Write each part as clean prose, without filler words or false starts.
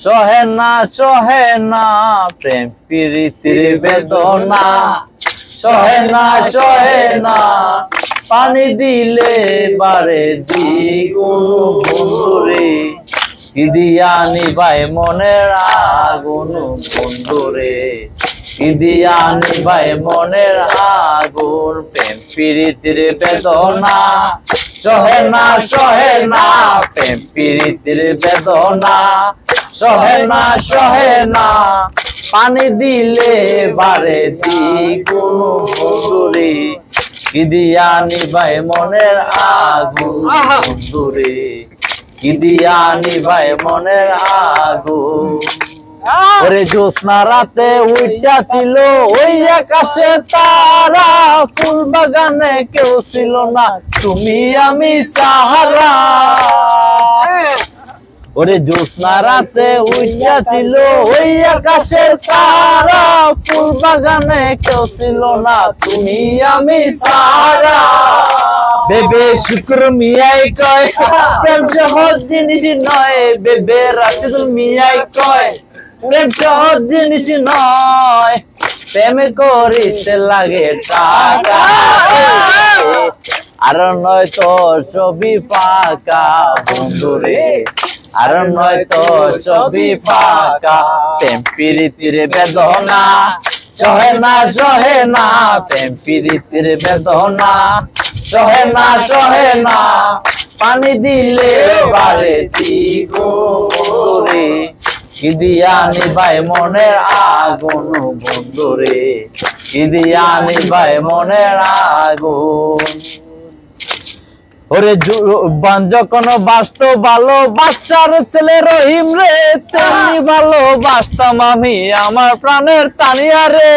সহে না প্রেম প্রীতির বেদনা, সহে না পানি দিলে বারে দ্বিগুণ বন্ধুরে, কি দিয়া নিবাই মনের আগুন বন্ধুরে, কি দিয়া নিবাই মনের আগুন। প্রেম প্রীতির বেদনা, সহে না প্রেম প্রীতির বেদনা, সহে না পানি দিলে বারে দ্বিগুণ বন্ধুরে, কি দিয়া নিবাই মনের আগুন বন্ধুরে, কি দিয়া নিবাই মনের আগুন। ওরে জ্যোৎস্না রাতে উইটা ছিল ওই আকাশে তারা, ফুল বাগানে কেউ ছিল না তুমি আমি সাহারা। ওরে জ্যোৎস্না রাতে উইটা ছিল ওই আকাশে তারা, ফুল বাগানে কেউ ছিল না তুমি আমি সাহারা। বেবে শুক্র মিয়াই কয় প্রেম সহজ জিনিস নয়, বেবে রাশিদুল মিয়াই কয় প্রেম সহজ জিনিস নয়, প্রেম করিতে লাগে টাকা, আর নয় তো ছবি পাকা বন্ধুরে, আর নয় তো ছবি পাকা। প্রেম প্রীতির বেদনা, সহে না প্রেম প্রীতির বেদনা, সহে না পানি দিলে বারে দ্বিগুণ, কি দিয়া নিবাই মনের আগুন বন্ধুরে, কি দিয়া নিবাই মনের আগুন। ওরে যখন বাসতো ভালোবাসার ছেলে রহিম রে, তেমনি ভালোবাসতাম আমি আমার প্রাণের তানিয়া রে।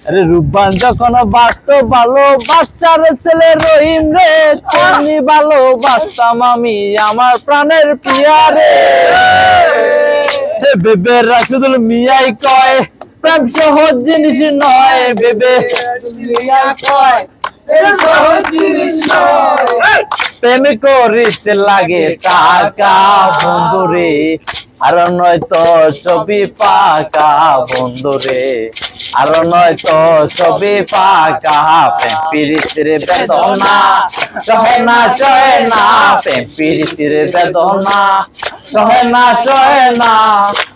আরে রূপবান যখন বাসতো ভালোবাসার ছেলে রহিম রে, তেমনি ভালোবাসতাম আমি আমার প্রাণের প্রিয়া রে। বেবে রাশিদুল মিয়াই কয় প্রেম সহজ জিনিস নয়, বেবে মিয়া কয় প্রেম করিতে লাগে টাকা বন্ধুরে, আর নয় তো ছবি পাকা বন্ধুরে, আর নয় তো ছবি পাকা। প্রেম প্রীতির বেদনা, সহে না প্রেম প্রীতির বেদনা, সহে না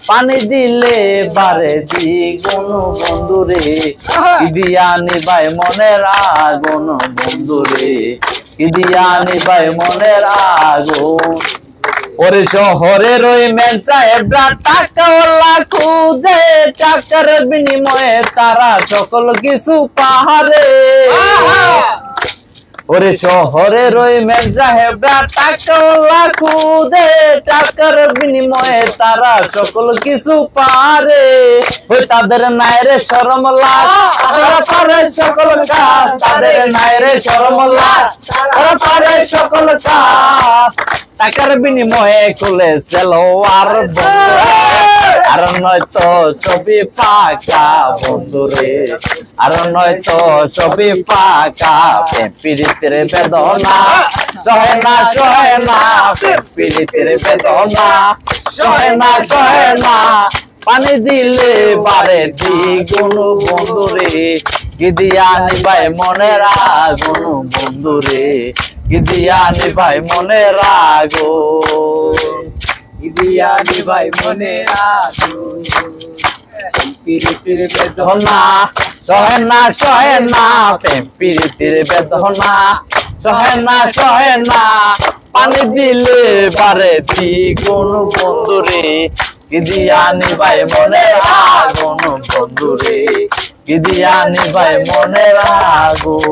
পানি দিলে বারে দ্বিগুণ বন্ধুরে, কি দিয়া নিবাই মনের আগুন বন্ধুরে, কি দিয়া নিবাই মনের আগুন। ওরে শহরের ওই মেন সাহেবরা টাকাওয়ালা খুঁজে, টাকার বিনিময়ে তারা সকল কিছু পাহাড়ে। ওরে শহরের ওই মেন সাহেবরা টাকাওয়ালা খুঁজে, টাকার বিনিময়ে তারা সকল কিছু পারে। ওই তাদের নাই রে শরম লাজ, তারা পারে সকল কাজ, তাদের নাই রে শরম লাজ, তারা পারে সকল কাজ। টাকার বিনিময়ে খুলে সেলোয়ার আর নয়তো ছবি পাকা বন্ধুরে, আর নয়তো ছবি পাকা। প্রেম প্রীতির বেদনা, সহে না প্রেম প্রীতির বেদনা, সহে না পানি দিলে বারে দ্বিগুণ বন্ধুরে, কি দিয়া নিবাই মনের আগুন বন্ধুরে, কি দিয়া নিবাই মনের আগুন, কি দিয়া নিবাই মনের আগুন। প্রীতির বেদনা, সহে না প্রেম প্রীতির বেদনা, সহে না পানি দিলে বারে দ্বিগুণ বন্ধুরে, কি দিয়া নিবাই মনের আগুন বন্ধুরে, কি দিয়া নিবাই মনের আগুন।